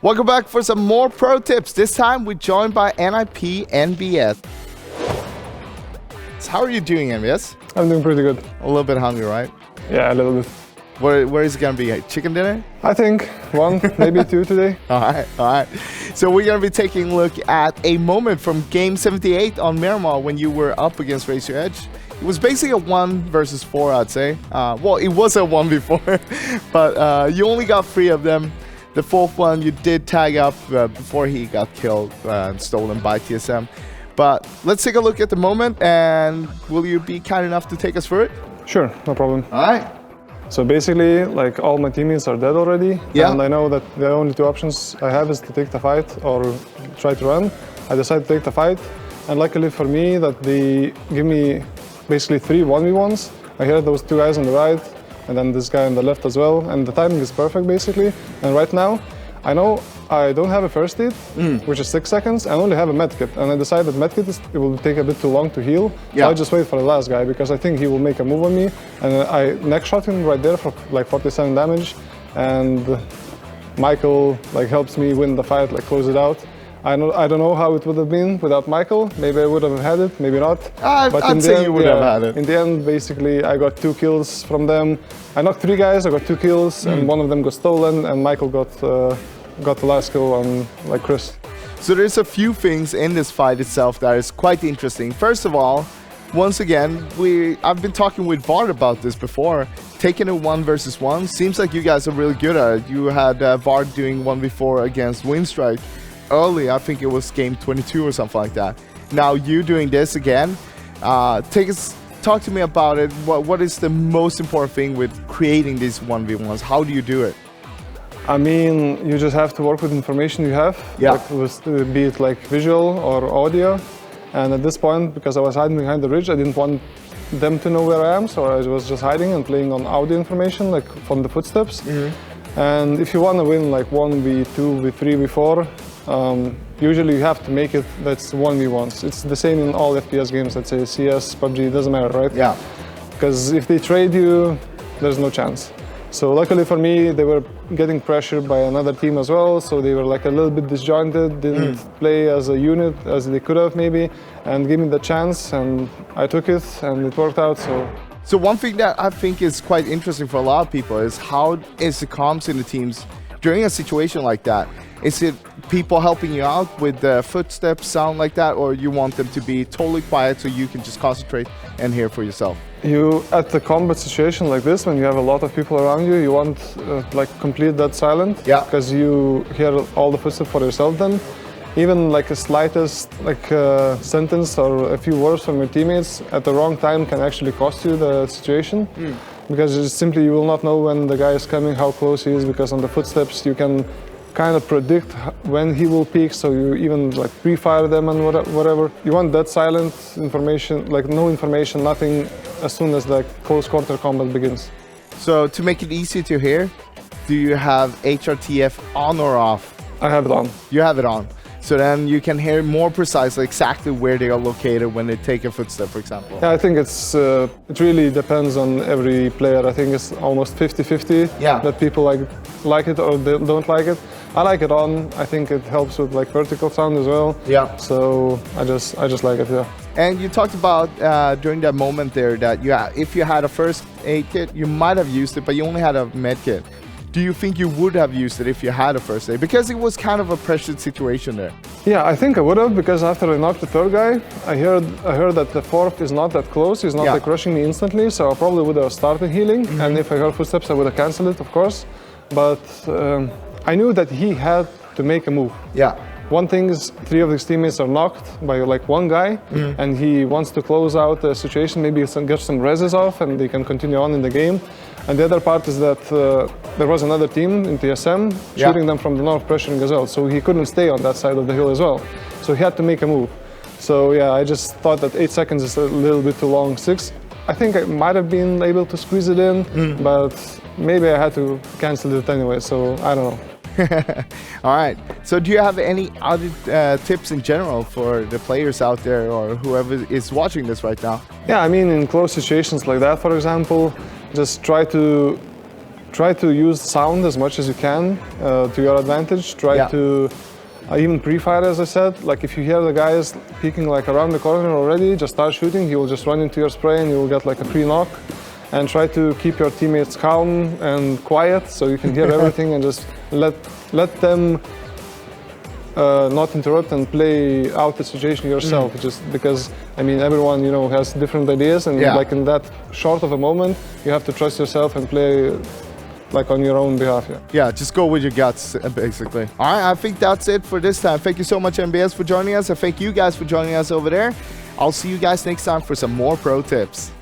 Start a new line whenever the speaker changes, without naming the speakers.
Welcome back for some more pro tips. This time we're joined by NIP NBS. How are you doing, NBS?
I'm doing pretty good.
A little bit hungry, right?
Yeah, a little bit.
Where is it going to be? Chicken dinner?
I think one, maybe two today.
All right. So we're going to be taking a look at a moment from Game 78 on Miramar when you were up against Raise Your Edge. It was basically a 1 versus 4, I'd say. Well, it was a 1 before, but you only got 3 of them. The 4th one, you did tag up before he got killed and stolen by TSM. But let's take a look at the moment, and will you be kind enough to take us through it?
Sure, no problem.
All right.
So basically, like, all my teammates are dead already.
Yeah.
And I know that the only 2 options I have is to take the fight or try to run. I decided to take the fight. And luckily for me, that they give me basically 3 1v1s. I hear those 2 guys on the right, and then this guy on the left as well. And the timing is perfect, basically. And right now, I know I don't have a first aid, which is 6 seconds. I only have a medkit, and I decided medkit it will take a bit too long to heal.
Yeah.
So I just wait for the last guy because I think he will make a move on me. And I neck shot him right there for like 47 damage. And Michael like helps me win the fight, like close it out. I don't know how it would have been without Michael. Maybe I would have had it, maybe not.
I'd say you would have had it.
In the end, basically, I got 2 kills from them. I knocked 3 guys, I got 2 kills, and one of them got stolen, and Michael got the last kill on like Chris.
So there's a few things in this fight itself that is quite interesting. First of all, once again, I've been talking with Vard about this before. Taking a 1 versus 1 seems like you guys are really good at it. You had Vard doing 1v4 against Windstrike early. I think it was game 22 or something like that. Now you doing this again. Talk to me about it. What is the most important thing with creating these 1v1s? How do you do it?
I mean, you just have to work with information you have,
Yeah.
like, be it like visual or audio. And at this point, because I was hiding behind the ridge, I didn't want them to know where I am, so I was just hiding and playing on audio information, like from the footsteps. And if you want to win like 1v2, v3, v4, usually you have to make it that's 1v1s. It's the same in all FPS games, let's say CS, PUBG, it doesn't matter, right?
Yeah.
Because if they trade you, there's no chance. So luckily for me, they were getting pressured by another team as well, so they were like a little bit disjointed, didn't play as a unit as they could have maybe, and gave me the chance, and I took it, and it worked out.
So one thing that I think is quite interesting for a lot of people is how is the comms in the teams during a situation like that? Is it people helping you out with the footsteps sound like that, or you want them to be totally quiet so you can just concentrate and hear for yourself?
You, at the combat situation like this, when you have a lot of people around you, you want like complete that silent,
Yeah.
because you hear all the footsteps for yourself then. Even like a slightest like sentence or a few words from your teammates at the wrong time can actually cost you the situation. Because it's simply you will not know when the guy is coming, how close he is, because on the footsteps you can kind of predict when he will peak, so you even like pre-fire them and whatever. You want that silent information, like no information, nothing, as soon as the close quarter combat begins.
So to make it easy to hear, do you have HRTF on or off?
I have it on.
You have it on. So then you can hear more precisely exactly where they are located when they take a footstep, for example.
Yeah, I think it really depends on every player. I think it's almost 50-50
Yeah.
that people like it or they don't like it. I like it on. I think it helps with like vertical sound as well.
Yeah.
So I just like it, yeah.
And you talked about during that moment there that if you had a first aid kit, you might have used it, but you only had a med kit. Do you think you would have used it if you had a first aid? Because it was kind of a pressured situation there.
Yeah, I think I would have, because after I knocked the 3rd guy, I heard that the 4th is not that close. He's not like rushing me instantly, so I probably would have started healing. And if I heard footsteps, I would have cancelled it, of course. But I knew that he had to make a move.
Yeah.
One thing is 3 of his teammates are knocked by like 1 guy, and he wants to close out the situation, maybe get some reses off, and they can continue on in the game. And the other part is that there was another team in TSM shooting them from the north, pressuring as well. So he couldn't stay on that side of the hill as well. So he had to make a move. So yeah, I just thought that 8 seconds is a little bit too long. 6, I think I might have been able to squeeze it in, but maybe I had to cancel it anyway. So I don't know.
All right. So do you have any other tips in general for the players out there or whoever is watching this right now?
Yeah, I mean, in close situations like that, for example, just try to try to use sound as much as you can to your advantage. Try to even pre-fire, as I said. Like if you hear the guys peeking like around the corner already, just start shooting. He will just run into your spray and you will get like a pre-knock. And try to keep your teammates calm and quiet so you can hear everything, and just let them not interrupt and play out the situation yourself. Just because, I mean, everyone, you know, has different ideas, and like in that short of a moment, you have to trust yourself and play like on your own behalf.
Yeah, just go with your guts, basically. All right, I think that's it for this time. Thank you so much, MBS, for joining us, and thank you guys for joining us over there. I'll see you guys next time for some more pro tips.